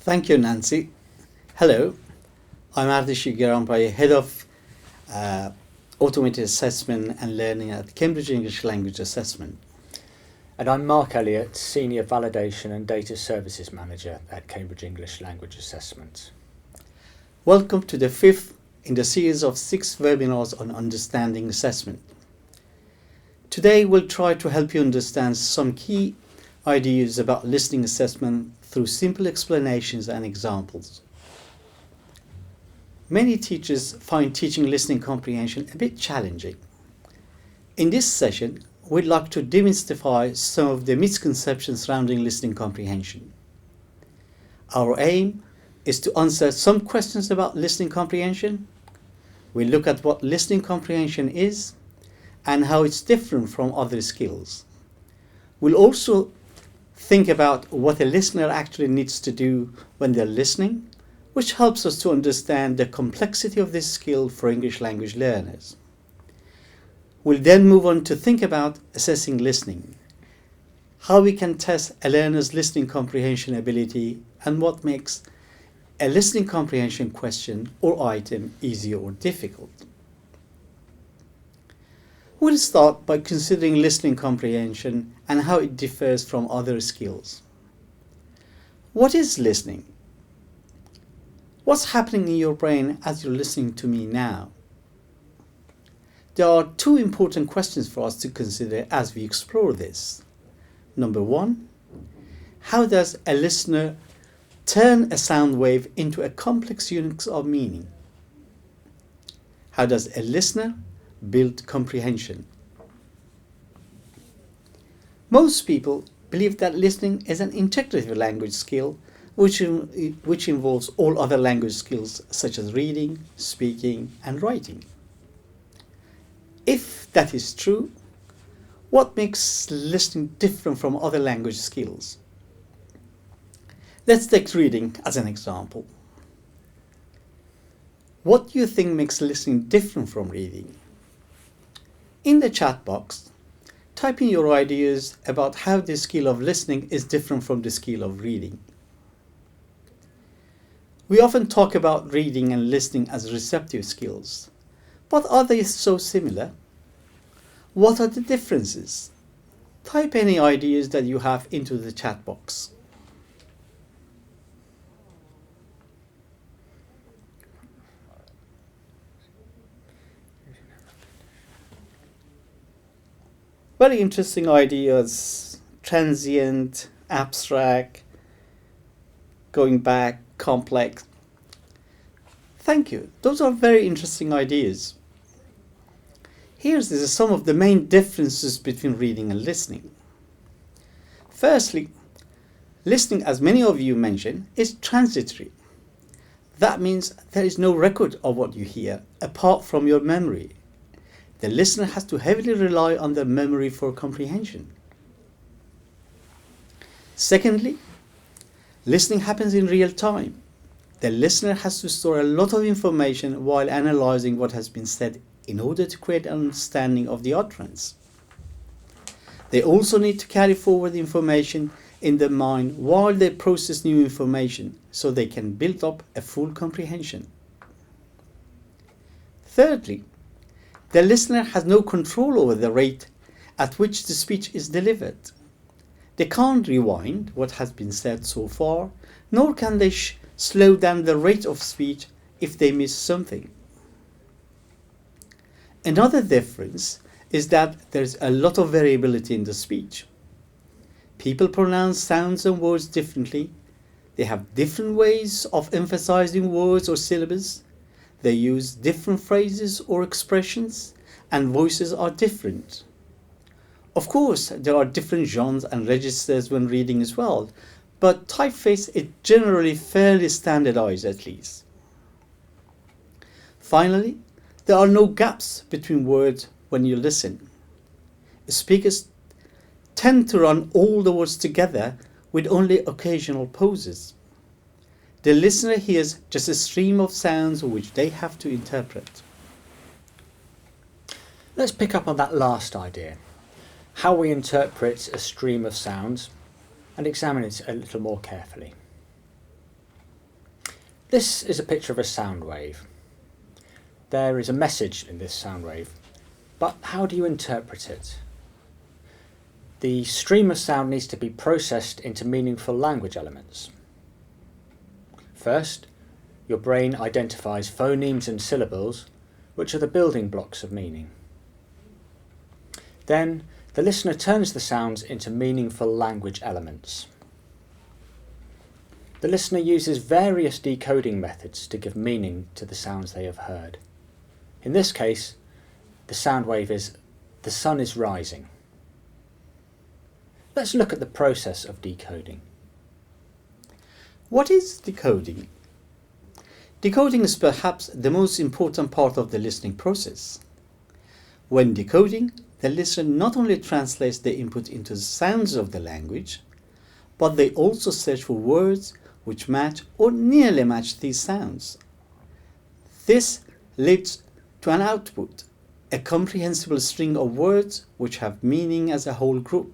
Thank you, Nancy. Hello, I'm Ardishi Garampai, Head of Automated Assessment and Learning at Cambridge English Language Assessment. And I'm Mark Elliott, Senior Validation and Data Services Manager at Cambridge English Language Assessment. Welcome to the fifth in the series of 6 webinars on understanding assessment. Today we'll try to help you understand some key ideas about listening assessment through simple explanations and examples. Many teachers find teaching listening comprehension a bit challenging. In this session, we'd like to demystify some of the misconceptions surrounding listening comprehension. Our aim is to answer some questions about listening comprehension. We'll look at what listening comprehension is and how it's different from other skills. We'll also think about what a listener actually needs to do when they're listening, which helps us to understand the complexity of this skill for English language learners. We'll then move on to think about assessing listening, how we can test a learner's listening comprehension ability, and what makes a listening comprehension question or item easy or difficult. We'll start by considering listening comprehension and how it differs from other skills. What is listening? What's happening in your brain as you're listening to me now? There are 2 important questions for us to consider as we explore this. Number 1, how does a listener turn a sound wave into a complex unit of meaning? How does a listener build comprehension? Most people believe that listening is an integrative language skill which involves all other language skills such as reading, speaking, and writing. If that is true, what makes listening different from other language skills? Let's take reading as an example. What do you think makes listening different from reading? In the chat box, type in your ideas about how the skill of listening is different from the skill of reading. We often talk about reading and listening as receptive skills, but are they so similar? What are the differences? Type any ideas that you have into the chat box. Very interesting ideas, transient, abstract, going back, complex. Thank you. Those are very interesting ideas. Here's some of the main differences between reading and listening. Firstly, listening, as many of you mentioned, is transitory. That means there is no record of what you hear apart from your memory. The listener has to heavily rely on their memory for comprehension. Secondly, listening happens in real time. The listener has to store a lot of information while analyzing what has been said in order to create an understanding of the utterance. They also need to carry forward information in their mind while they process new information so they can build up a full comprehension. Thirdly, the listener has no control over the rate at which the speech is delivered. They can't rewind what has been said so far, nor can they slow down the rate of speech if they miss something. Another difference is that there's a lot of variability in the speech. People pronounce sounds and words differently. They have different ways of emphasizing words or syllables. They use different phrases or expressions, and voices are different. Of course, there are different genres and registers when reading as well, but typeface is generally fairly standardized at least. Finally, there are no gaps between words when you listen. Speakers tend to run all the words together with only occasional pauses. The listener hears just a stream of sounds which they have to interpret. Let's pick up on that last idea, how we interpret a stream of sounds, and examine it a little more carefully. This is a picture of a sound wave. There is a message in this sound wave, but how do you interpret it? The stream of sound needs to be processed into meaningful language elements. First, your brain identifies phonemes and syllables, which are the building blocks of meaning. Then, the listener turns the sounds into meaningful language elements. The listener uses various decoding methods to give meaning to the sounds they have heard. In this case, the sound wave is "the sun is rising." Let's look at the process of decoding. What is decoding? Decoding is perhaps the most important part of the listening process. When decoding, the listener not only translates the input into the sounds of the language, but they also search for words which match or nearly match these sounds. This leads to an output, a comprehensible string of words which have meaning as a whole group.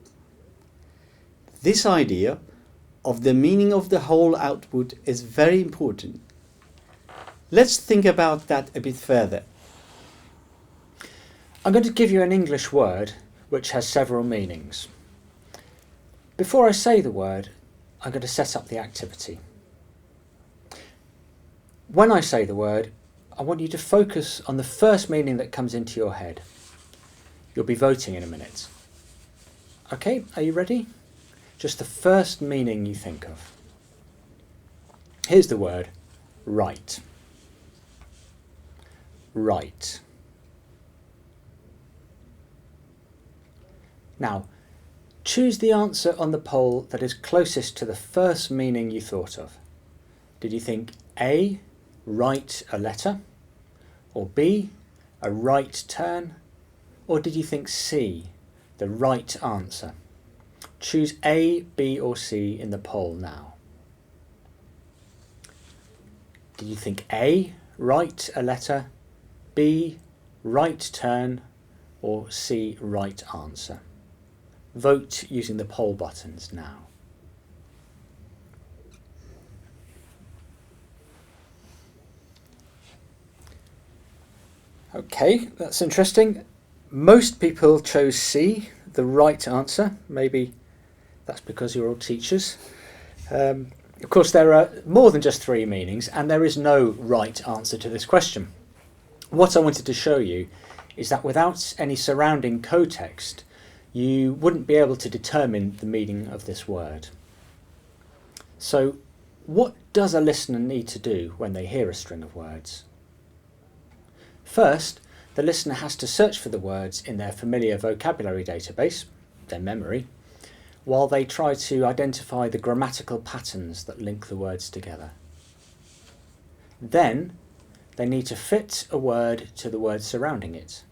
This idea of the meaning of the whole output is very important. Let's think about that a bit further. I'm going to give you an English word which has several meanings. Before I say the word, I'm going to set up the activity. When I say the word, I want you to focus on the first meaning that comes into your head. You'll be voting in a minute. Okay, are you ready? Just the first meaning you think of. Here's the word, right. Right. Now, choose the answer on the poll that is closest to the first meaning you thought of. Did you think A, write a letter, or B, a right turn, or did you think C, the right answer? Choose A, B or C in the poll now. Did you think A, write a letter, B, right turn, or C, right answer? Vote using the poll buttons now. Okay, that's interesting. Most people chose C, the right answer. Maybe that's because you're all teachers. Of course, there are more than just three meanings, and there is no right answer to this question. What I wanted to show you is that without any surrounding context, you wouldn't be able to determine the meaning of this word. So, what does a listener need to do when they hear a string of words? First, the listener has to search for the words in their familiar vocabulary database, their memory, while they try to identify the grammatical patterns that link the words together. Then, they need to fit a word to the words surrounding it.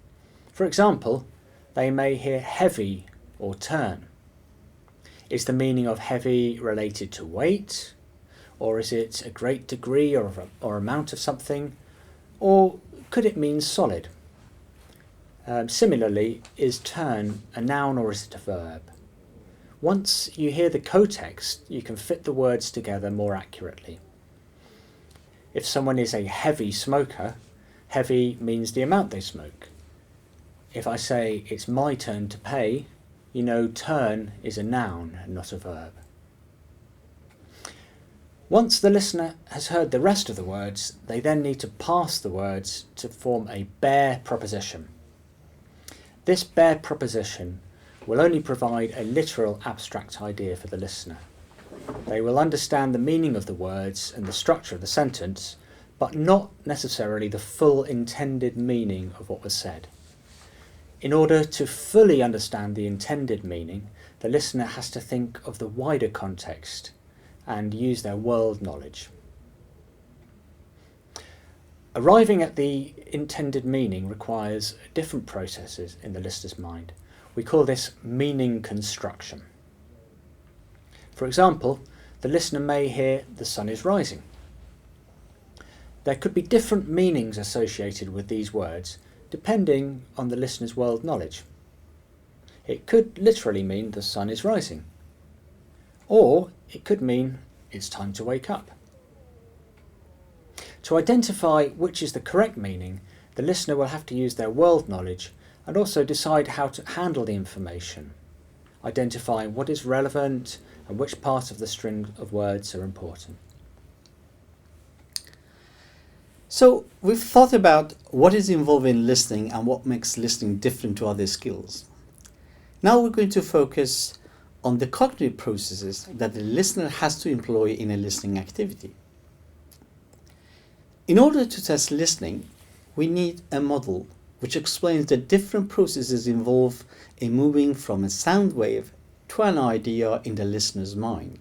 For example, they may hear heavy or turn. Is the meaning of heavy related to weight? Or is it a great degree or amount of something? Or could it mean solid? Similarly, is turn a noun or is it a verb? Once you hear the context, you can fit the words together more accurately. If someone is a heavy smoker, heavy means the amount they smoke. If I say it's my turn to pay, you know turn is a noun and not a verb. Once the listener has heard the rest of the words, they then need to parse the words to form a bare proposition. This bare proposition will only provide a literal abstract idea for the listener. They will understand the meaning of the words and the structure of the sentence, but not necessarily the full intended meaning of what was said. In order to fully understand the intended meaning, the listener has to think of the wider context and use their world knowledge. Arriving at the intended meaning requires different processes in the listener's mind. We call this meaning construction. For example, the listener may hear the sun is rising. There could be different meanings associated with these words depending on the listener's world knowledge. It could literally mean the sun is rising, or it could mean it's time to wake up. To identify which is the correct meaning, the listener will have to use their world knowledge and also decide how to handle the information, identifying what is relevant and which parts of the string of words are important. So we've thought about what is involved in listening and what makes listening different to other skills. Now we're going to focus on the cognitive processes that the listener has to employ in a listening activity. In order to test listening, we need a model which explains the different processes involved in moving from a sound wave to an idea in the listener's mind.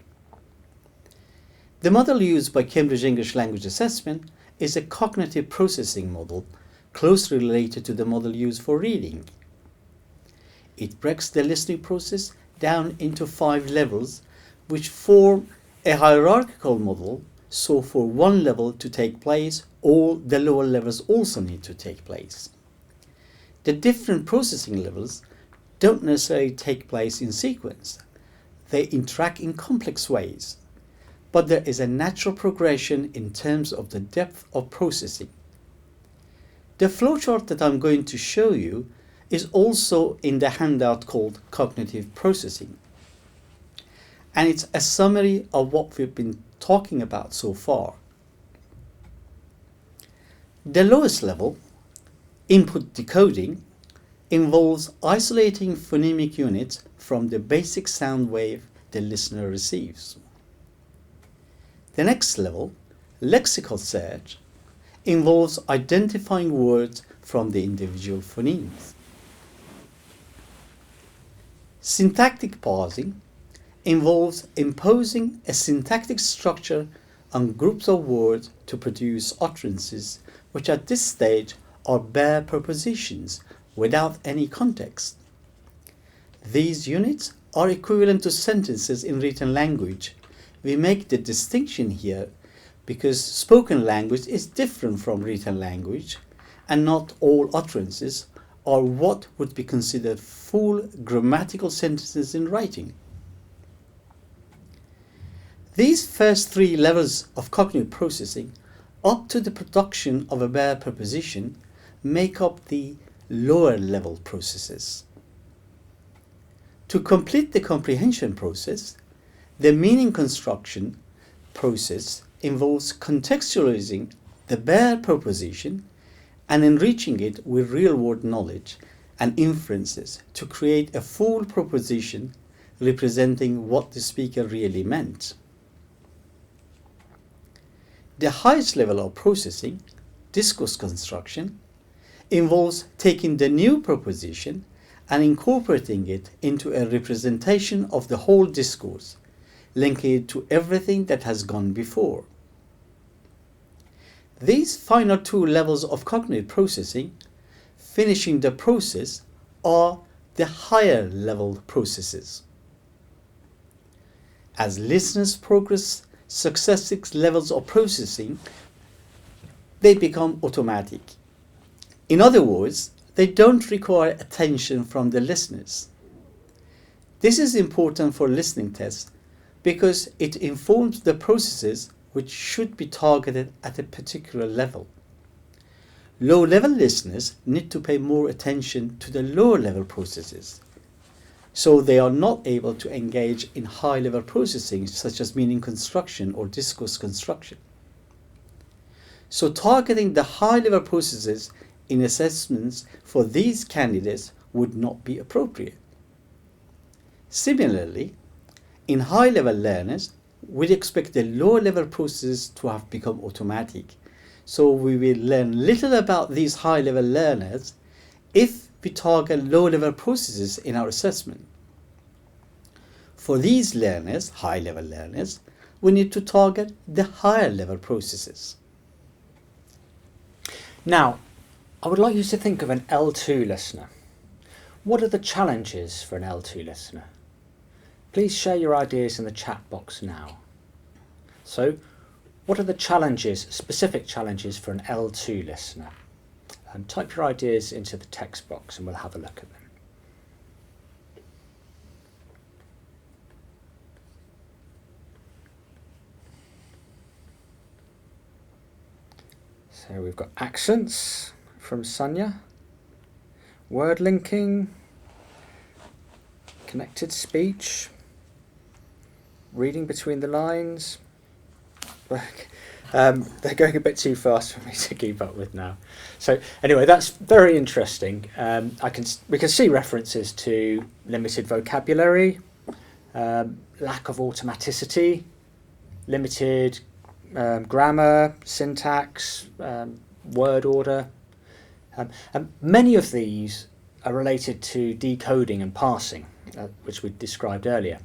The model used by Cambridge English Language Assessment is a cognitive processing model closely related to the model used for reading. It breaks the listening process down into 5 levels, which form a hierarchical model, so for one level to take place, all the lower levels also need to take place. The different processing levels don't necessarily take place in sequence. They interact in complex ways, but there is a natural progression in terms of the depth of processing. The flowchart that I'm going to show you is also in the handout called Cognitive Processing. And it's a summary of what we've been talking about so far. The lowest level, input decoding, involves isolating phonemic units from the basic sound wave the listener receives. The next level, lexical search, involves identifying words from the individual phonemes. Syntactic parsing involves imposing a syntactic structure on groups of words to produce utterances which at this stage are bare propositions without any context. These units are equivalent to sentences in written language. We make the distinction here because spoken language is different from written language, and not all utterances are what would be considered full grammatical sentences in writing. These first 3 levels of cognitive processing, up to the production of a bare proposition, make up the lower level processes. To complete the comprehension process, the meaning construction process involves contextualizing the bare proposition and enriching it with real-world knowledge and inferences to create a full proposition representing what the speaker really meant. The highest level of processing, discourse construction, involves taking the new proposition and incorporating it into a representation of the whole discourse, linking it to everything that has gone before. These final 2 levels of cognitive processing, finishing the process, are the higher level processes. As listeners progress successive levels of processing, they become automatic. In other words, they don't require attention from the listeners. This is important for listening tests because it informs the processes which should be targeted at a particular level. Low-level listeners need to pay more attention to the lower-level processes, so they are not able to engage in high-level processing such as meaning construction or discourse construction. So targeting the high-level processes in assessments for these candidates would not be appropriate. Similarly, in high-level learners, we'd expect the lower-level processes to have become automatic. So we will learn little about these high-level learners if we target low-level processes in our assessment. For these learners, high-level learners, we need to target the higher-level processes. Now, I would like you to think of an L2 listener. What are the challenges for an L2 listener? Please share your ideas in the chat box now. So, what are the challenges, specific challenges for an L2 listener? Type your ideas into the text box and we'll have a look at them. So we've got accents from Sonia, word linking, connected speech, reading between the lines. They're going a bit too fast for me to keep up with now. So anyway, that's very interesting. We can see references to limited vocabulary, lack of automaticity, limited grammar, syntax, word order. And many of these are related to decoding and parsing, which we described earlier.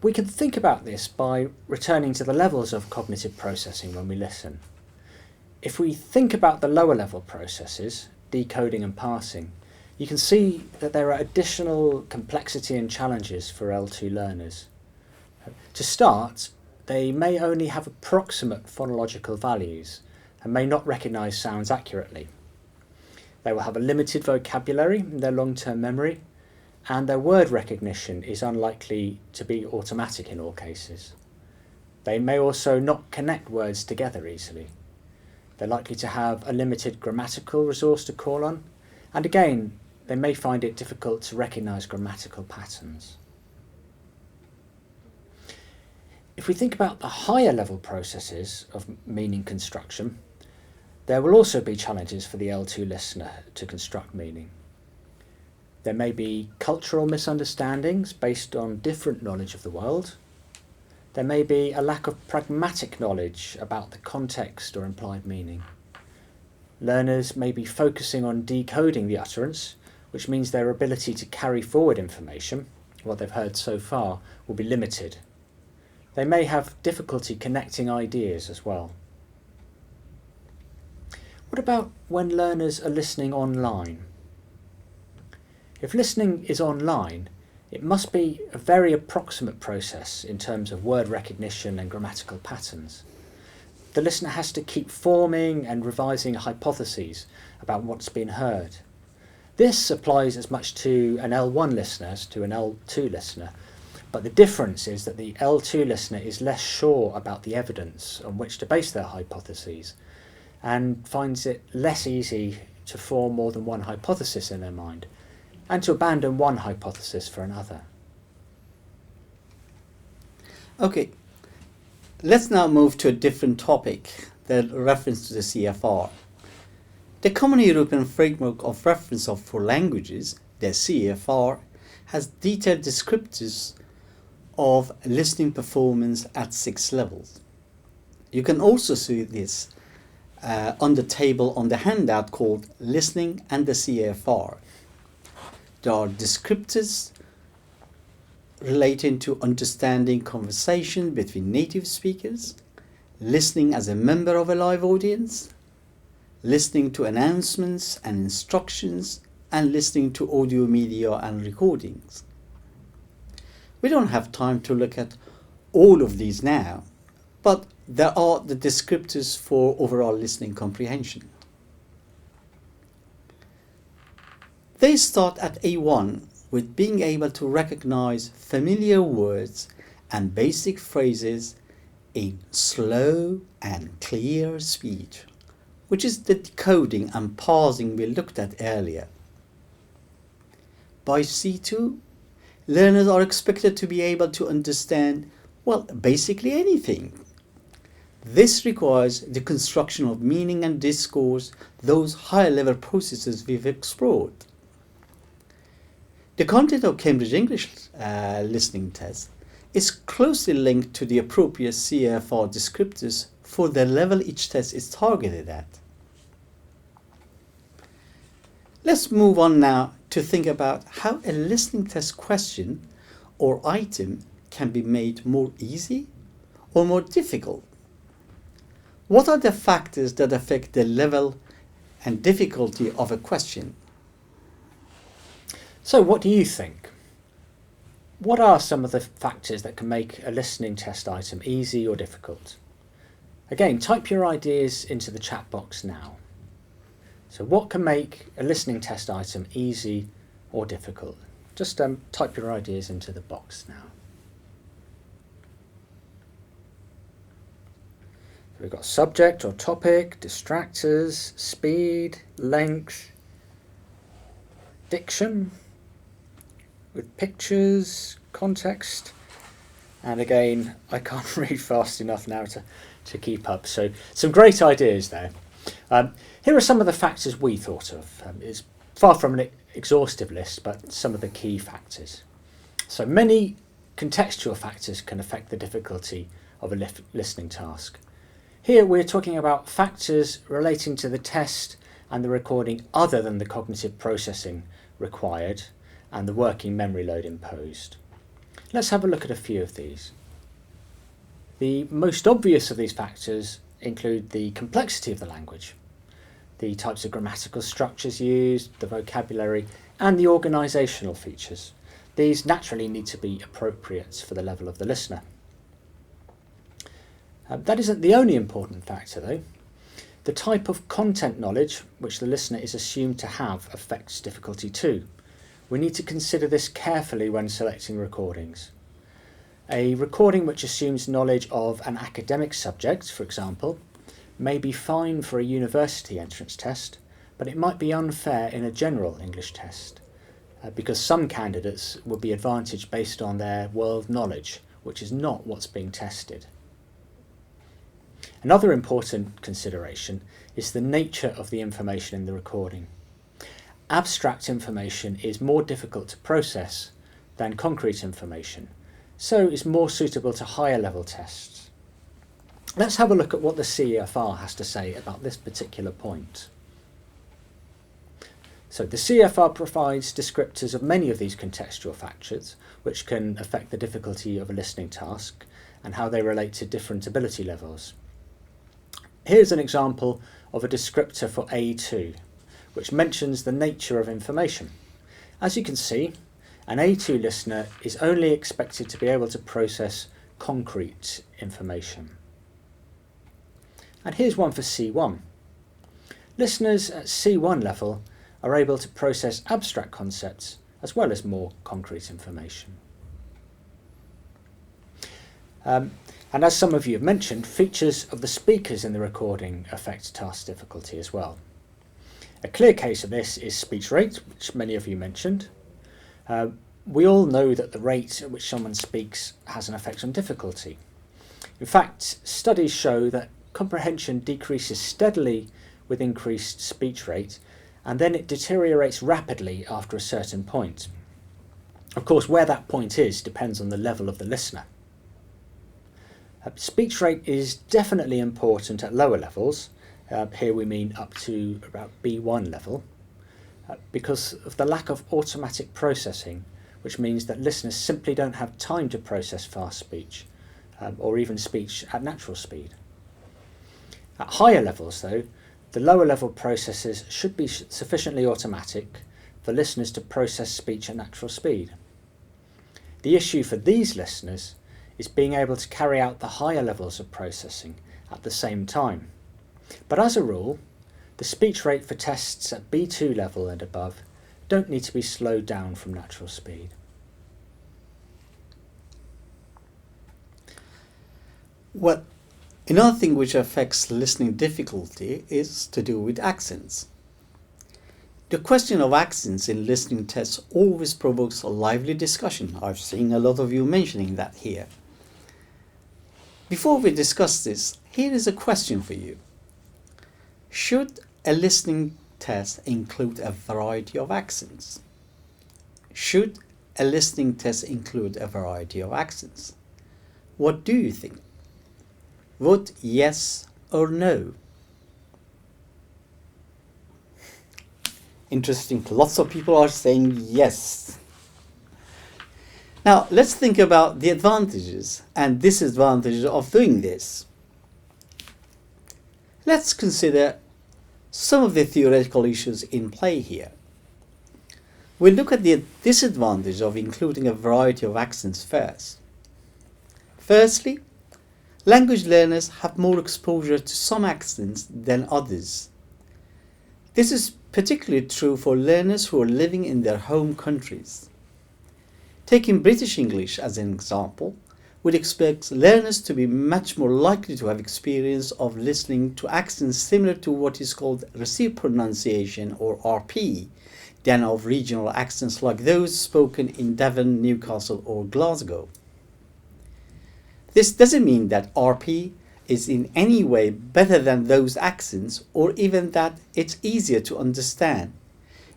We can think about this by returning to the levels of cognitive processing when we listen. If we think about the lower level processes, decoding and parsing, you can see that there are additional complexity and challenges for L2 learners. To start, they may only have approximate phonological values and may not recognise sounds accurately. They will have a limited vocabulary in their long-term memory, and their word recognition is unlikely to be automatic in all cases. They may also not connect words together easily. They're likely to have a limited grammatical resource to call on, and again, they may find it difficult to recognise grammatical patterns. If we think about the higher level processes of meaning construction, there will also be challenges for the L2 listener to construct meaning. There may be cultural misunderstandings based on different knowledge of the world. There may be a lack of pragmatic knowledge about the context or implied meaning. Learners may be focusing on decoding the utterance, which means their ability to carry forward information, what they've heard so far, will be limited. They may have difficulty connecting ideas as well. What about when learners are listening online? If listening is online, it must be a very approximate process in terms of word recognition and grammatical patterns. The listener has to keep forming and revising hypotheses about what's been heard. This applies as much to an L1 listener as to an L2 listener, but the difference is that the L2 listener is less sure about the evidence on which to base their hypotheses and finds it less easy to form more than one hypothesis in their mind and to abandon one hypothesis for another. Okay, let's now move to a different topic, the reference to the CFR. The Common European Framework of Reference for Languages, the CFR, has detailed descriptors of listening performance at 6 levels. You can also see this on the table on the handout called Listening and the CFR. There are descriptors relating to understanding conversation between native speakers, listening as a member of a live audience, listening to announcements and instructions, and listening to audio media and recordings. We don't have time to look at all of these now, but there are the descriptors for overall listening comprehension. They start at A1 with being able to recognize familiar words and basic phrases in slow and clear speech, which is the decoding and parsing we looked at earlier. By C2, learners are expected to be able to understand, basically anything. This requires the construction of meaning and discourse, those higher level processes we've explored. The content of Cambridge English listening test is closely linked to the appropriate CFR descriptors for the level each test is targeted at. Let's move on now to think about how a listening test question or item can be made more easy or more difficult. What are the factors that affect the level and difficulty of a question? So what do you think? What are some of the factors that can make a listening test item easy or difficult? Again, type your ideas into the chat box now. So what can make a listening test item easy or difficult? Just type your ideas into the box now. We've got subject or topic, distractors, speed, length, diction, with pictures, context, and again, I can't read fast enough now to keep up. So some great ideas there. Here are some of the factors we thought of. It's far from an exhaustive list, but some of the key factors. So many contextual factors can affect the difficulty of a listening task. Here we're talking about factors relating to the test and the recording other than the cognitive processing required and the working memory load imposed. Let's have a look at a few of these. The most obvious of these factors include the complexity of the language, the types of grammatical structures used, the vocabulary, and the organisational features. These naturally need to be appropriate for the level of the listener. That isn't the only important factor though. The type of content knowledge which the listener is assumed to have affects difficulty too. We need to consider this carefully when selecting recordings. A recording which assumes knowledge of an academic subject, for example, may be fine for a university entrance test, but it might be unfair in a general English test, because some candidates will be advantaged based on their world knowledge, which is not what's being tested. Another important consideration is the nature of the information in the recording. Abstract information is more difficult to process than concrete information, so is more suitable to higher level tests. Let's have a look at what the CEFR has to say about this particular point. So the CEFR provides descriptors of many of these contextual factors which can affect the difficulty of a listening task and how they relate to different ability levels. Here's an example of a descriptor for A2, which mentions the nature of information. As you can see, an A2 listener is only expected to be able to process concrete information. And here's one for C1. Listeners at C1 level are able to process abstract concepts as well as more concrete information. And as some of you have mentioned, features of the speakers in the recording affect task difficulty as well. A clear case of this is speech rate, which many of you mentioned. We all know that the rate at which someone speaks has an effect on difficulty. In fact, studies show that comprehension decreases steadily with increased speech rate, and then it deteriorates rapidly after a certain point. Of course, where that point is depends on the level of the listener. Speech rate is definitely important at lower levels. Here we mean up to about B1 level, because of the lack of automatic processing, which means that listeners simply don't have time to process fast speech, or even speech at natural speed. At higher levels though, the lower level processes should be sufficiently automatic for listeners to process speech at natural speed. The issue for these listeners is being able to carry out the higher levels of processing at the same time. But as a rule, the speech rate for tests at B2 level and above don't need to be slowed down from natural speed. Well, another thing which affects listening difficulty is to do with accents. The question of accents in listening tests always provokes a lively discussion. I've seen a lot of you mentioning that here. Before we discuss this, here is a question for you. Should a listening test include a variety of accents? Should a listening test include a variety of accents? What do you think? Vote yes or no. Interesting, lots of people are saying yes. Now, let's think about the advantages and disadvantages of doing this. Let's consider some of the theoretical issues in play here. We'll look at the disadvantage of including a variety of accents first. Firstly, language learners have more exposure to some accents than others. This is particularly true for learners who are living in their home countries. Taking British English as an example, would expect learners to be much more likely to have experience of listening to accents similar to what is called received pronunciation or RP than of regional accents like those spoken in Devon, Newcastle or Glasgow. This doesn't mean that RP is in any way better than those accents or even that it's easier to understand.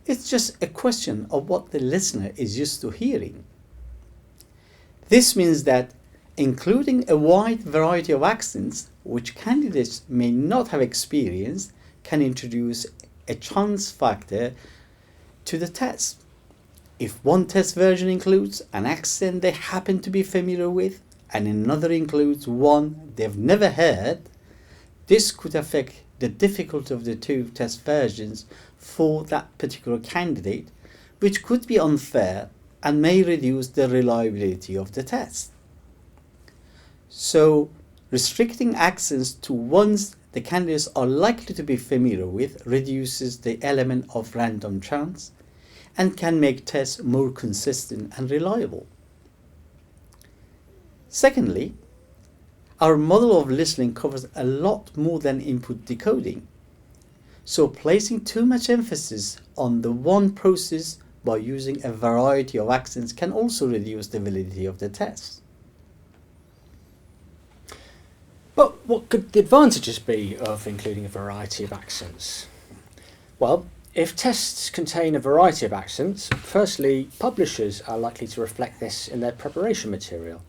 It's just a question of what the listener is used to hearing. This means that including a wide variety of accents, which candidates may not have experienced, can introduce a chance factor to the test. If one test version includes an accent they happen to be familiar with and another includes one they've never heard, this could affect the difficulty of the two test versions for that particular candidate, which could be unfair and may reduce the reliability of the test. So, restricting accents to ones the candidates are likely to be familiar with reduces the element of random chance and can make tests more consistent and reliable. Secondly, our model of listening covers a lot more than input decoding. So placing too much emphasis on the one process by using a variety of accents can also reduce the validity of the test. But what could the advantages be of including a variety of accents? Well, if tests contain a variety of accents, firstly, publishers are likely to reflect this in their preparation material,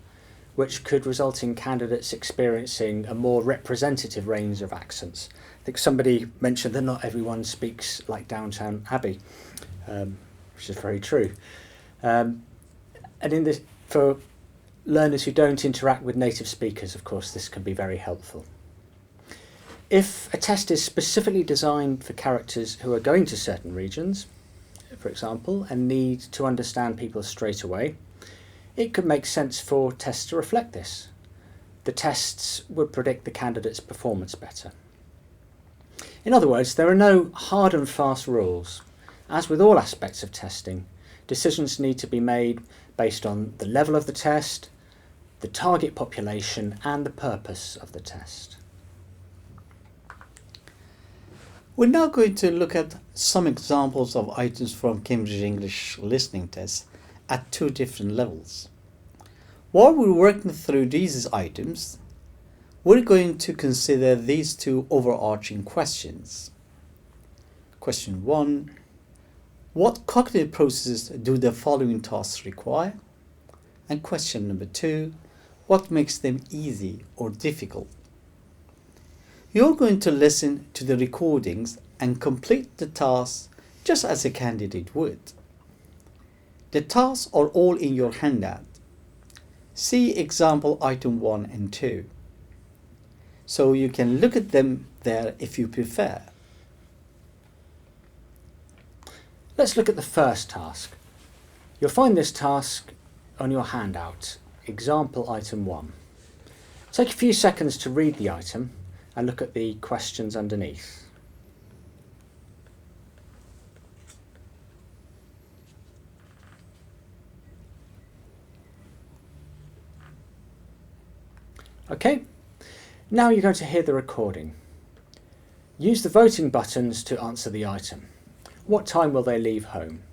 which could result in candidates experiencing a more representative range of accents. I think somebody mentioned that not everyone speaks like Downton Abbey, which is very true. And in this, for learners who don't interact with native speakers, of course, this can be very helpful. If a test is specifically designed for characters who are going to certain regions, for example, and need to understand people straight away, it could make sense for tests to reflect this. The tests would predict the candidate's performance better. In other words, there are no hard and fast rules. As with all aspects of testing, decisions need to be made based on the level of the test, the target population, and the purpose of the test. We're now going to look at some examples of items from Cambridge English listening tests at two different levels. While we're working through these items, we're going to consider these two overarching questions. Question 1. What cognitive processes do the following tasks require? And question number 2. What makes them easy or difficult? You're going to listen to the recordings and complete the tasks just as a candidate would. The tasks are all in your handout. See example item 1 and 2. So you can look at them there if you prefer. Let's look at the first task. You'll find this task on your handout, example item 1. Take a few seconds to read the item and look at the questions underneath. Okay, now you're going to hear the recording. Use the voting buttons to answer the item. What time will they leave home?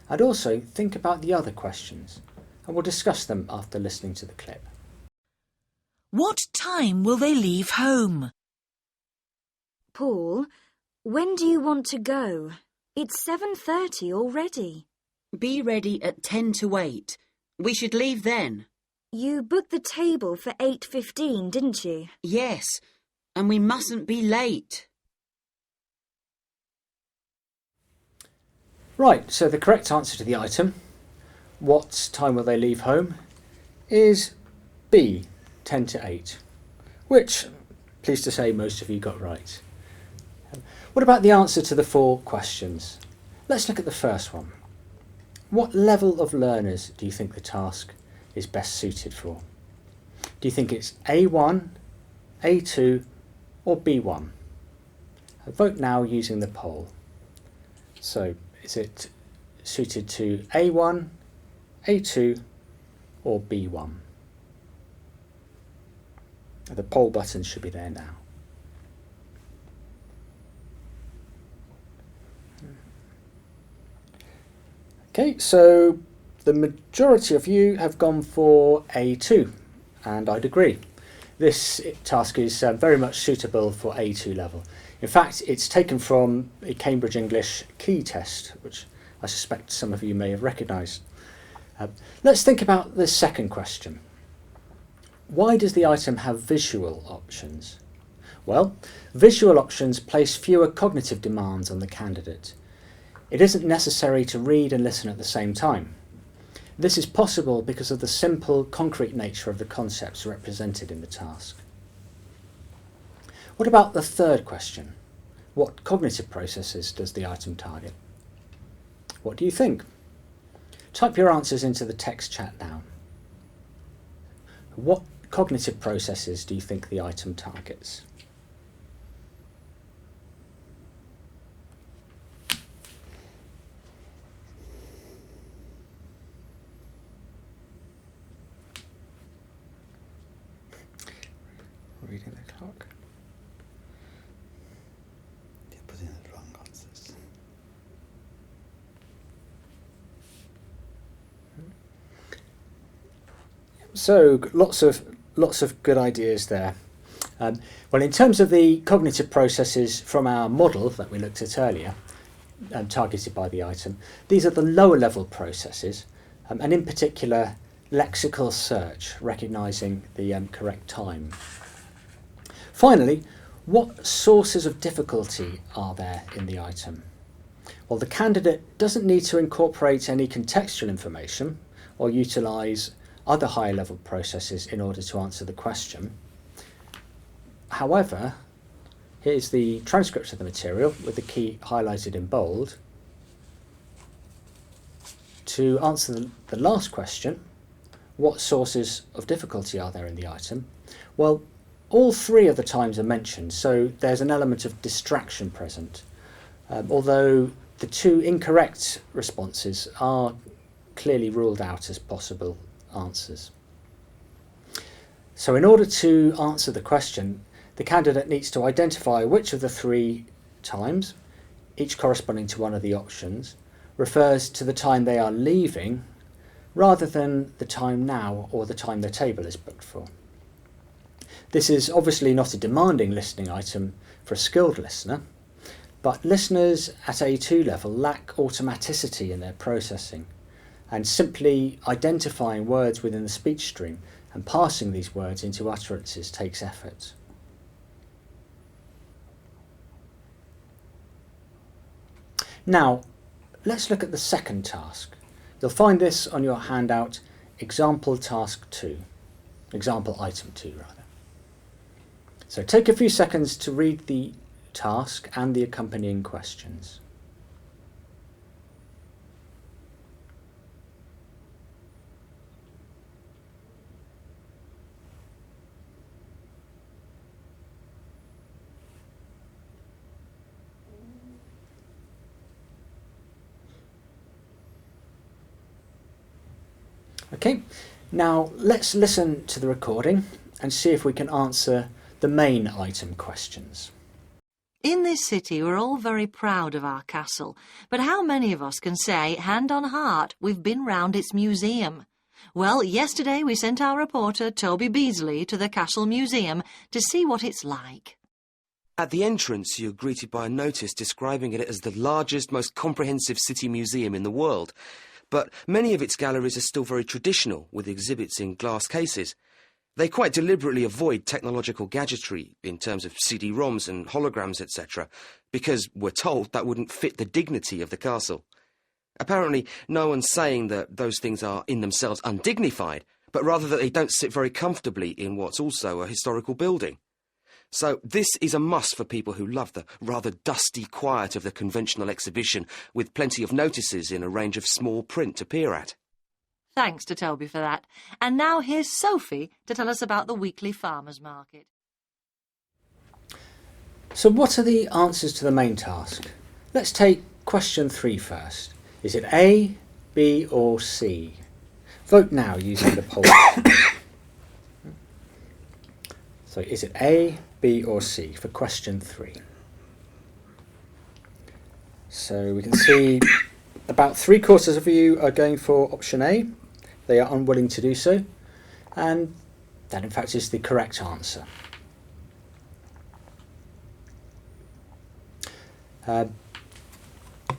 And also think about the other questions, and we'll discuss them after listening to the clip. What time will they leave home? Paul, when do you want to go? It's 7:30 already. Be ready at 10 to 8. We should leave then. You booked the table for 8:15, didn't you? Yes, and we mustn't be late. Right, so the correct answer to the item, what time will they leave home, is B, 10 to 8, which, pleased to say, most of you got right. What about the answer to the 4 questions? Let's look at the first one. What level of learners do you think the task is best suited for? Do you think it's A1, A2 or B1? Vote now using the poll. So, is it suited to A1, A2 or B1? The poll button should be there now. Okay, so the majority of you have gone for A2, and I'd agree. This task is very much suitable for A2 level. In fact, it's taken from a Cambridge English key test, which I suspect some of you may have recognised. Let's think about the second question. Why does the item have visual options? Well, visual options place fewer cognitive demands on the candidate. It isn't necessary to read and listen at the same time. This is possible because of the simple, concrete nature of the concepts represented in the task. What about the third question? What cognitive processes does the item target? What do you think? Type your answers into the text chat now. What cognitive processes do you think the item targets? Reading the clock. You're putting the wrong answers. So lots of good ideas there. Well, in terms of the cognitive processes from our model that we looked at earlier, targeted by the item, these are the lower level processes, and in particular lexical search, recognising the correct time. Finally, what sources of difficulty are there in the item? Well, the candidate doesn't need to incorporate any contextual information or utilise other higher level processes in order to answer the question. However, here's the transcript of the material with the key highlighted in bold. To answer the last question, what sources of difficulty are there in the item? Well, all three of the times are mentioned, so there's an element of distraction present, although the two incorrect responses are clearly ruled out as possible answers. So in order to answer the question, the candidate needs to identify which of the three times, each corresponding to one of the options, refers to the time they are leaving rather than the time now or the time their table is booked for. This is obviously not a demanding listening item for a skilled listener, but listeners at A2 level lack automaticity in their processing, and simply identifying words within the speech stream and passing these words into utterances takes effort. Now, let's look at the second task. You'll find this on your handout, example task 2, example item 2 rather. So take a few seconds to read the task and the accompanying questions. Okay, now let's listen to the recording and see if we can answer the main item questions. In this city, we're all very proud of our castle, but how many of us can say, hand on heart, we've been round its museum? Well, yesterday we sent our reporter, Toby Beasley, to the Castle Museum to see what it's like. At the entrance, you're greeted by a notice describing it as the largest, most comprehensive city museum in the world. But many of its galleries are still very traditional, with exhibits in glass cases. They quite deliberately avoid technological gadgetry in terms of CD-ROMs and holograms, etc., because we're told that wouldn't fit the dignity of the castle. Apparently, no one's saying that those things are in themselves undignified, but rather that they don't sit very comfortably in what's also a historical building. So this is a must for people who love the rather dusty quiet of the conventional exhibition, with plenty of notices in a range of small print to peer at. Thanks to Toby for that. And now here's Sophie to tell us about the weekly farmers' market. So what are the answers to the main task? Let's take question 3 first. Is it A, B or C? Vote now using the poll. So is it A, B or C for question 3? So we can see about 3/4 of you are going for option A. They are unwilling to do so, and that in fact is the correct answer.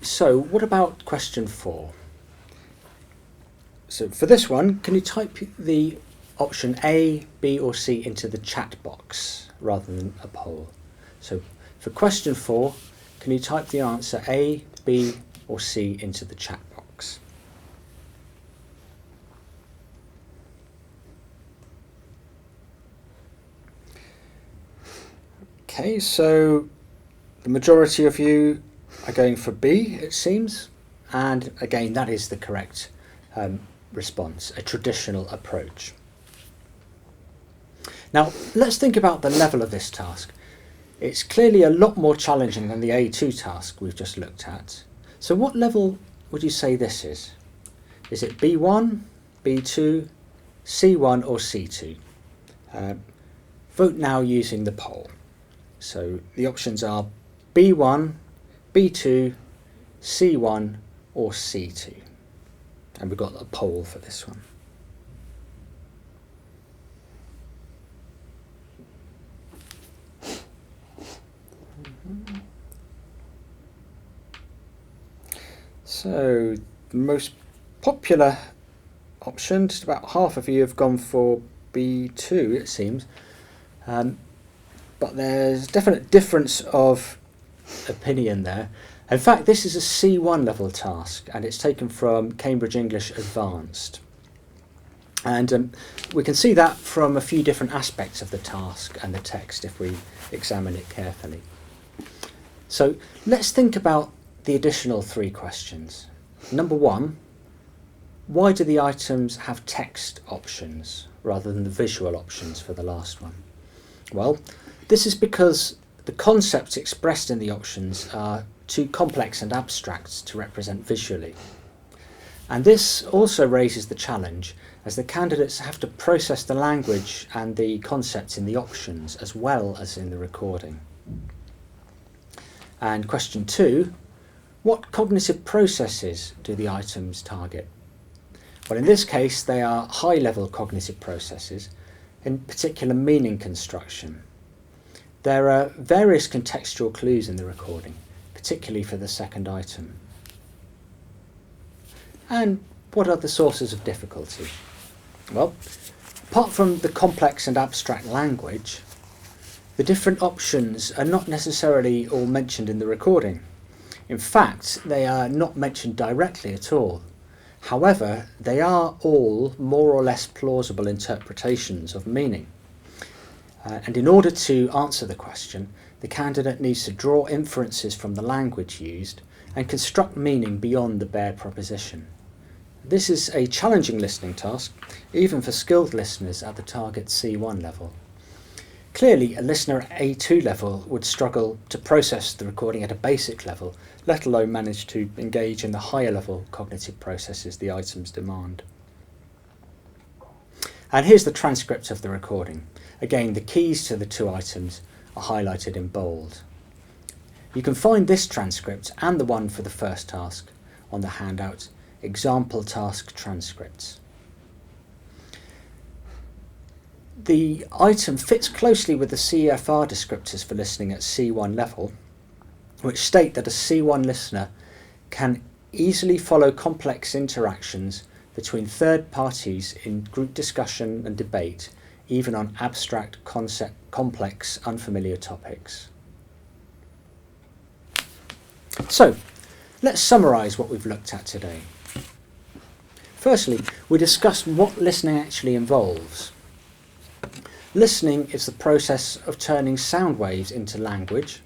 So what about question 4? So for this one, can you type the option A, B or C into the chat box rather than a poll? So for question 4, can you type the answer A, B or C into the chat box? Okay, so the majority of you are going for B, it seems, and again that is the correct response, a traditional approach. Now let's think about the level of this task. It's clearly a lot more challenging than the A2 task we've just looked at. So what level would you say this is? Is it B1, B2, C1 or C2? Vote now using the poll. So the options are B1, B2, C1 or C2. And we've got a poll for this one. So the most popular option, just about half of you have gone for B2 it seems, but there's a definite difference of opinion there. In fact, this is a C1 level task and it's taken from Cambridge English Advanced. And we can see that from a few different aspects of the task and the text if we examine it carefully. So let's think about the additional 3 questions. Number 1, why do the items have text options rather than the visual options for the last one? Well, this is because the concepts expressed in the options are too complex and abstract to represent visually. And this also raises the challenge as the candidates have to process the language and the concepts in the options as well as in the recording. And question 2, what cognitive processes do the items target? Well, in this case, they are high-level cognitive processes, in particular meaning construction. There are various contextual clues in the recording, particularly for the second item. And what are the sources of difficulty? Well, apart from the complex and abstract language, the different options are not necessarily all mentioned in the recording. In fact, they are not mentioned directly at all. However, they are all more or less plausible interpretations of meaning. And in order to answer the question, the candidate needs to draw inferences from the language used and construct meaning beyond the bare proposition. This is a challenging listening task, even for skilled listeners at the target C1 level. Clearly, a listener at A2 level would struggle to process the recording at a basic level, let alone manage to engage in the higher level cognitive processes the items demand. And here's the transcript of the recording. Again, the keys to the 2 items are highlighted in bold. You can find this transcript and the one for the first task on the handout, Example Task Transcripts. The item fits closely with the CEFR descriptors for listening at C1 level, which state that a C1 listener can easily follow complex interactions between third parties in group discussion and debate, even on abstract, complex, unfamiliar topics. So, let's summarise what we've looked at today. Firstly, we discussed what listening actually involves. Listening is the process of turning sound waves into language,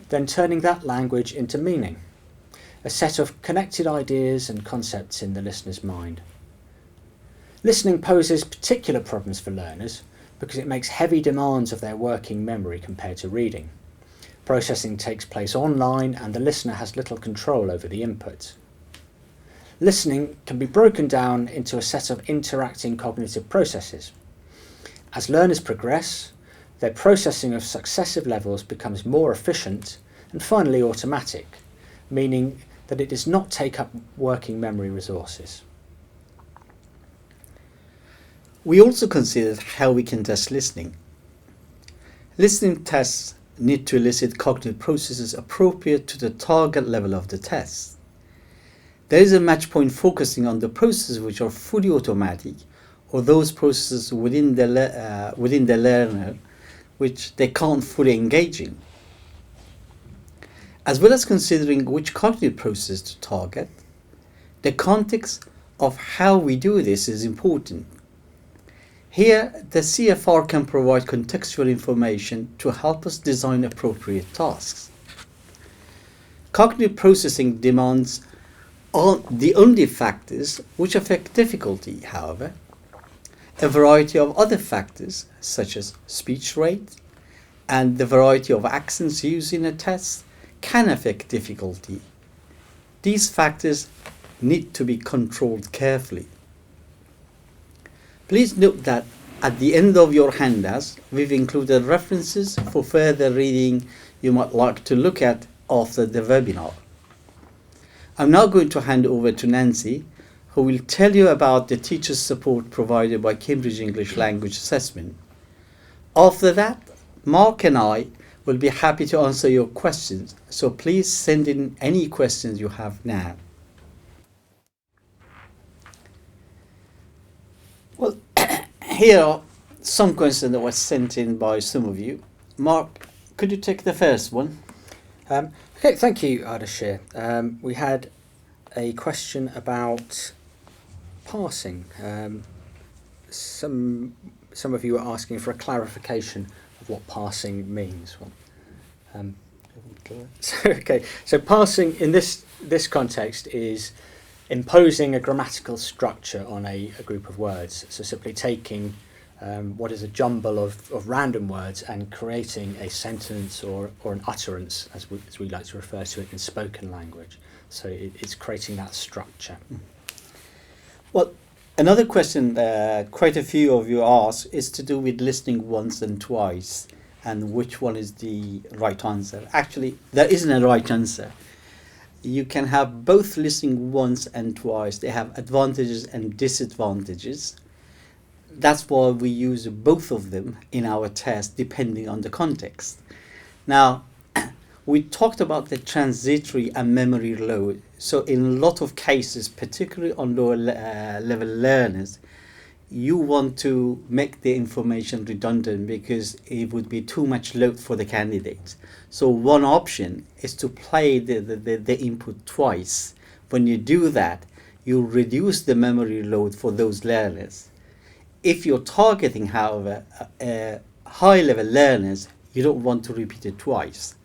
then turning that language into meaning, a set of connected ideas and concepts in the listener's mind. Listening poses particular problems for learners because it makes heavy demands of their working memory compared to reading. Processing takes place online and the listener has little control over the input. Listening can be broken down into a set of interacting cognitive processes. As learners progress, their processing of successive levels becomes more efficient and finally automatic, meaning that it does not take up working memory resources. We also considered how we can test listening. Listening tests need to elicit cognitive processes appropriate to the target level of the test. There is a match point focusing on the processes which are fully automatic, or those processes within the learner which they can't fully engage in. As well as considering which cognitive process to target, the context of how we do this is important. Here, the CFR can provide contextual information to help us design appropriate tasks. Cognitive processing demands aren't the only factors which affect difficulty, however. A variety of other factors, such as speech rate and the variety of accents used in a test, can affect difficulty. These factors need to be controlled carefully. Please note that at the end of your handouts, we've included references for further reading you might like to look at after the webinar. I'm now going to hand over to Nancy, who will tell you about the teacher support provided by Cambridge English Language Assessment. After that, Mark and I will be happy to answer your questions, so please send in any questions you have now. Well, here are some questions that were sent in by some of you. Mark, could you take the first one? Okay, thank you, Ardashir. We had a question about parsing. Some of you are asking for a clarification of what parsing means. So parsing in this context is imposing a grammatical structure on a group of words. So simply taking what is a jumble of random words and creating a sentence or an utterance, as we like to refer to it in spoken language. So it's creating that structure. Well, another question quite a few of you ask is to do with listening once and twice, and which one is the right answer. Actually, there isn't a right answer. You can have both listening once and twice. They have advantages and disadvantages. That's why we use both of them in our test depending on the context. Now, we talked about the transitory and memory load. So in a lot of cases, particularly on lower level learners, you want to make the information redundant because it would be too much load for the candidates. So one option is to play the input twice. When you do that, you reduce the memory load for those learners. If you're targeting, however, high-level learners, you don't want to repeat it twice,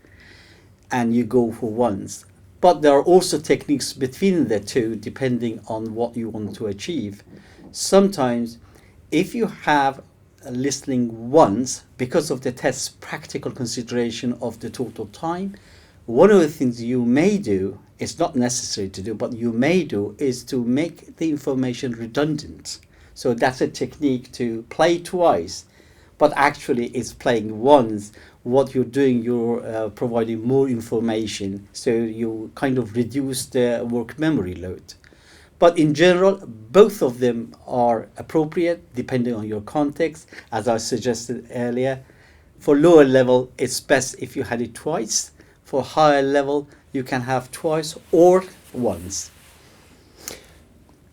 and you go for once. But there are also techniques between the two, depending on what you want to achieve. Sometimes, if you have listening once, because of the test's practical consideration of the total time, one of the things you may do, it's not necessary to do, but you may do, is to make the information redundant. So that's a technique to play twice, but actually it's playing once. What you're doing, you're providing more information, so you kind of reduce the work memory load. But in general, both of them are appropriate depending on your context, as I suggested earlier. For lower level, it's best if you had it twice. For higher level, you can have twice or once.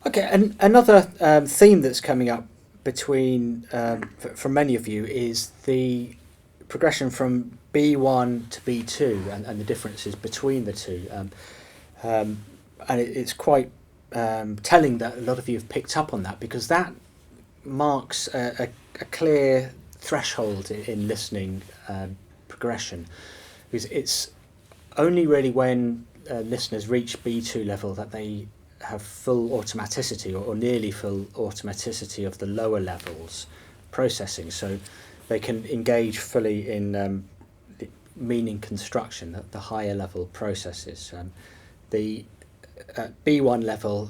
Okay, and another theme that's coming up between for many of you is the progression from B1 to B2 and the differences between the two. And it's quite telling that a lot of you have picked up on that, because that marks a clear threshold in listening progression. Because it's only really when listeners reach B2 level that they have full automaticity or nearly full automaticity of the lower levels processing, so they can engage fully in the meaning construction at the higher level processes. The B1 level,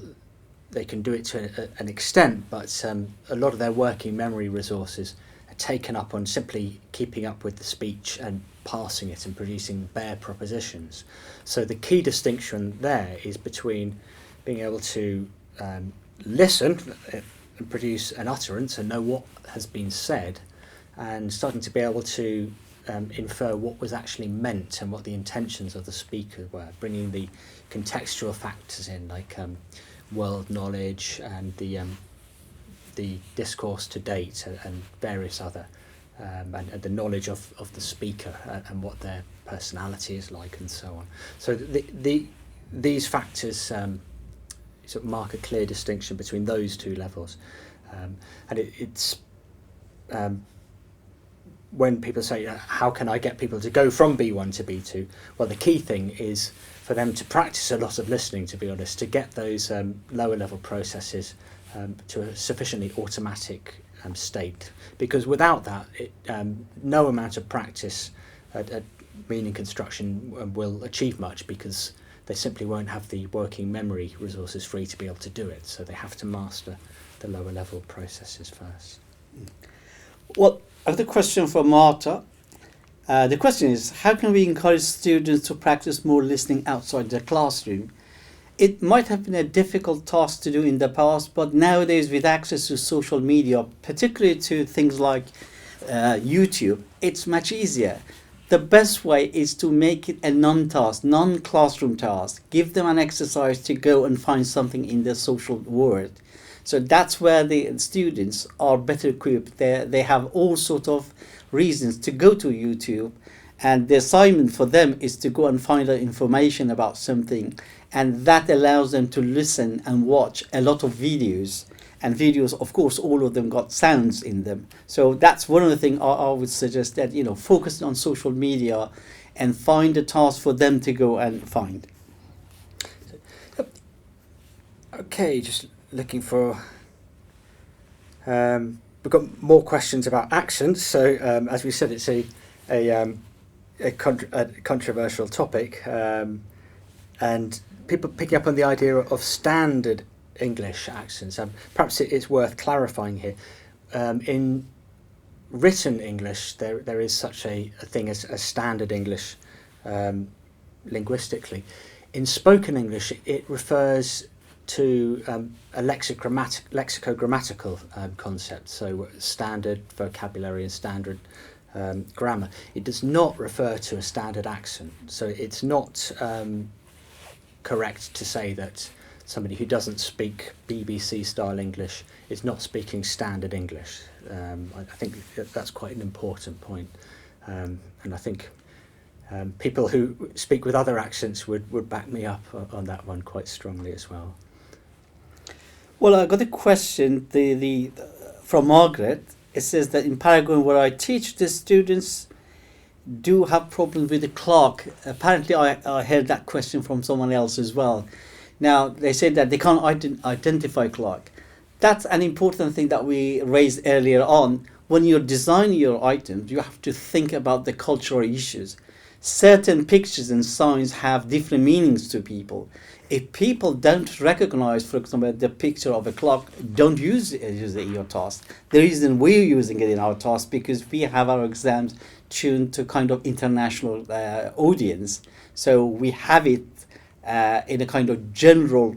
they can do it to an extent, but a lot of their working memory resources taken up on simply keeping up with the speech and parsing it and producing bare propositions. So the key distinction there is between being able to listen and produce an utterance and know what has been said, and starting to be able to infer what was actually meant and what the intentions of the speaker were, bringing the contextual factors in, like world knowledge and the discourse to date and various other, and the knowledge of the speaker and what their personality is like and so on. So these factors sort of mark a clear distinction between those two levels. And it's when people say, how can I get people to go from B1 to B2? Well, the key thing is for them to practice a lot of listening, to be honest, to get those lower level processes to a sufficiently automatic state. Because without that, no amount of practice at meaning construction will achieve much, because they simply won't have the working memory resources free to be able to do it. So they have to master the lower level processes first. Well, I have the question for Marta. The question is, how can we encourage students to practice more listening outside the classroom? It might have been a difficult task to do in the past, but nowadays with access to social media, particularly to things like YouTube, it's much easier. The best way is to make it a non-task, non-classroom task. Give them an exercise to go and find something in the social world. So that's where the students are better equipped. They have all sorts of reasons to go to YouTube, and the assignment for them is to go and find out information about something, and that allows them to listen and watch a lot of videos. And videos, of course, all of them got sounds in them. So that's one of the things I would suggest, that, focus on social media and find a task for them to go and find. Okay, just looking for... we've got more questions about accents. So as we said, it's a controversial topic, and people picking up on the idea of standard English accents. Perhaps it's worth clarifying here. In written English, there is such a thing as standard English linguistically. In spoken English, it refers to a lexicogrammatical concept, so standard vocabulary and standard grammar. It does not refer to a standard accent, so it's not correct to say that somebody who doesn't speak BBC-style English is not speaking standard English. I think that's quite an important point, and I think people who speak with other accents would back me up on that one quite strongly as well. Well, I got a question from Margaret. It says that in Paragon, where I teach, the students do have problems with the clock. Apparently, I heard that question from someone else as well. Now, they said that they can't identify clock. That's an important thing that we raised earlier on. When you're designing your items, you have to think about the cultural issues. Certain pictures and signs have different meanings to people. If people don't recognize, for example, the picture of a clock, don't use it in your task. The reason we're using it in our task, because we have our exams tuned to kind of international audience. So we have it in a kind of general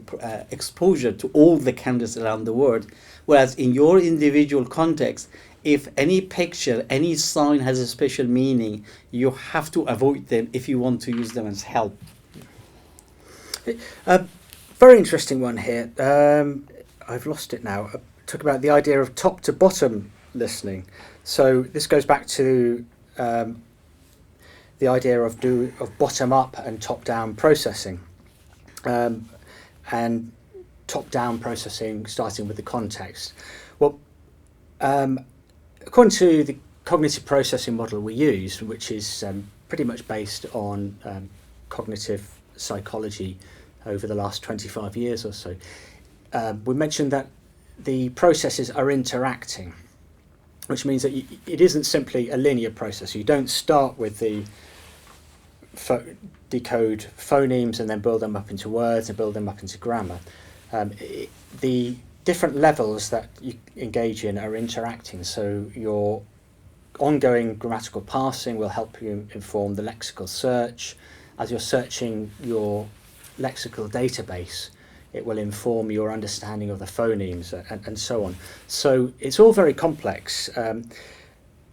exposure to all the candidates around the world. Whereas in your individual context, if any picture, any sign has a special meaning, you have to avoid them if you want to use them as help. Very interesting one here. I've lost it now. Talk about the idea of top to bottom listening. So this goes back to the idea of bottom up and top down processing, and top down processing starting with the context. Well, according to the cognitive processing model we use, which is pretty much based on cognitive psychology over the last 25 years or so, we mentioned that the processes are interacting, which means that it isn't simply a linear process. You don't start with the decode phonemes and then build them up into words and build them up into grammar. The different levels that you engage in are interacting, so you're ongoing grammatical parsing will help you inform the lexical search. As you're searching your lexical database, it will inform your understanding of the phonemes and so on. So it's all very complex. And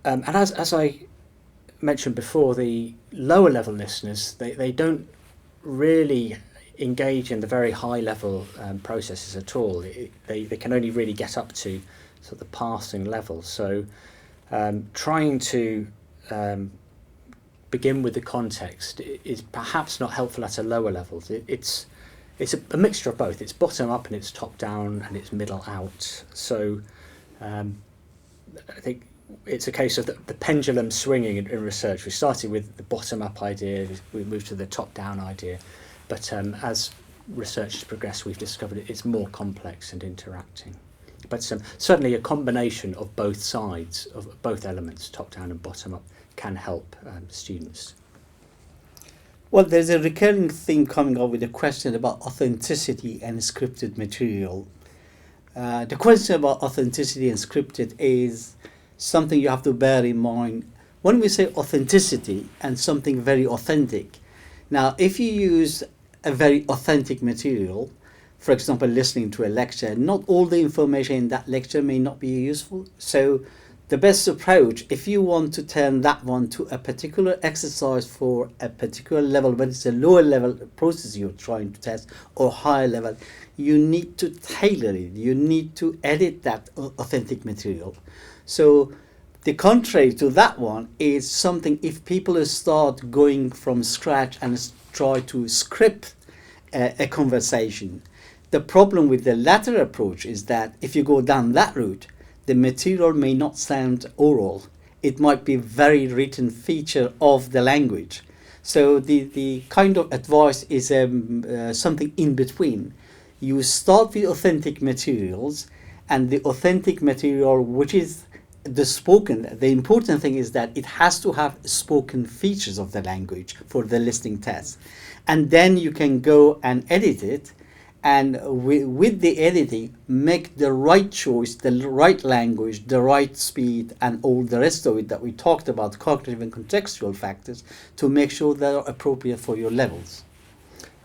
as I mentioned before, the lower level listeners, they don't really engage in the very high level processes at all. They can only really get up to sort of the parsing level. So trying to begin with the context is perhaps not helpful at a lower level. It's a mixture of both. It's bottom up and it's top down and it's middle out. So I think it's a case of the pendulum swinging in research. We started with the bottom up idea, we moved to the top down idea, but as research has progressed, we've discovered it's more complex and interacting. But certainly a combination of both sides, of both elements, top down and bottom up, can help students. Well, there's a recurring theme coming up with a question about authenticity and scripted material. The question about authenticity and scripted is something you have to bear in mind when we say authenticity and something very authentic. Now, if you use a very authentic material, for example, listening to a lecture, not all the information in that lecture may not be useful. So the best approach, if you want to turn that one to a particular exercise for a particular level, but it's a lower level process you're trying to test, or higher level, you need to tailor it. You need to edit that authentic material. So the contrary to that one is something, if people start going from scratch and try to script a conversation, the problem with the latter approach is that if you go down that route, the material may not sound oral. It might be very written feature of the language. So the kind of advice is something in between. You start with authentic materials, and the authentic material, which is the spoken, the important thing is that it has to have spoken features of the language for the listening test. And then you can go and edit it, and with the editing, make the right choice, the right language, the right speed, and all the rest of it that we talked about, cognitive and contextual factors, to make sure they're appropriate for your levels.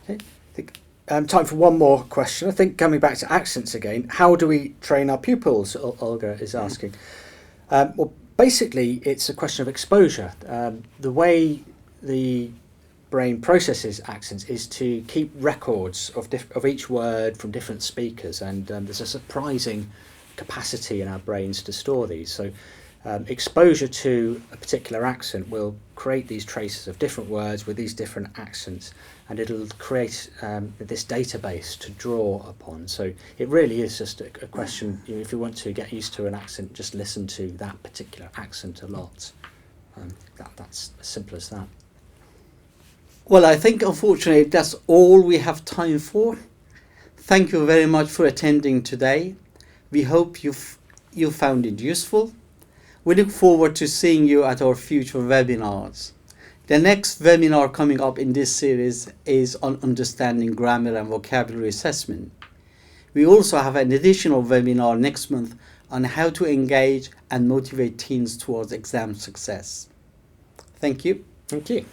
Okay. I think, time for one more question. I think coming back to accents again, how do we train our pupils, Olga is asking. Well, basically, it's a question of exposure. The way the brain processes accents is to keep records of each word from different speakers, and there's a surprising capacity in our brains to store these. So exposure to a particular accent will create these traces of different words with these different accents, and it'll create this database to draw upon. So it really is just a question, if you want to get used to an accent, just listen to that particular accent a lot. That's as simple as that. Well, I think unfortunately that's all we have time for. Thank you very much for attending today. We hope you found it useful. We look forward to seeing you at our future webinars. The next webinar coming up in this series is on understanding grammar and vocabulary assessment. We also have an additional webinar next month on how to engage and motivate teens towards exam success. Thank you. Thank you.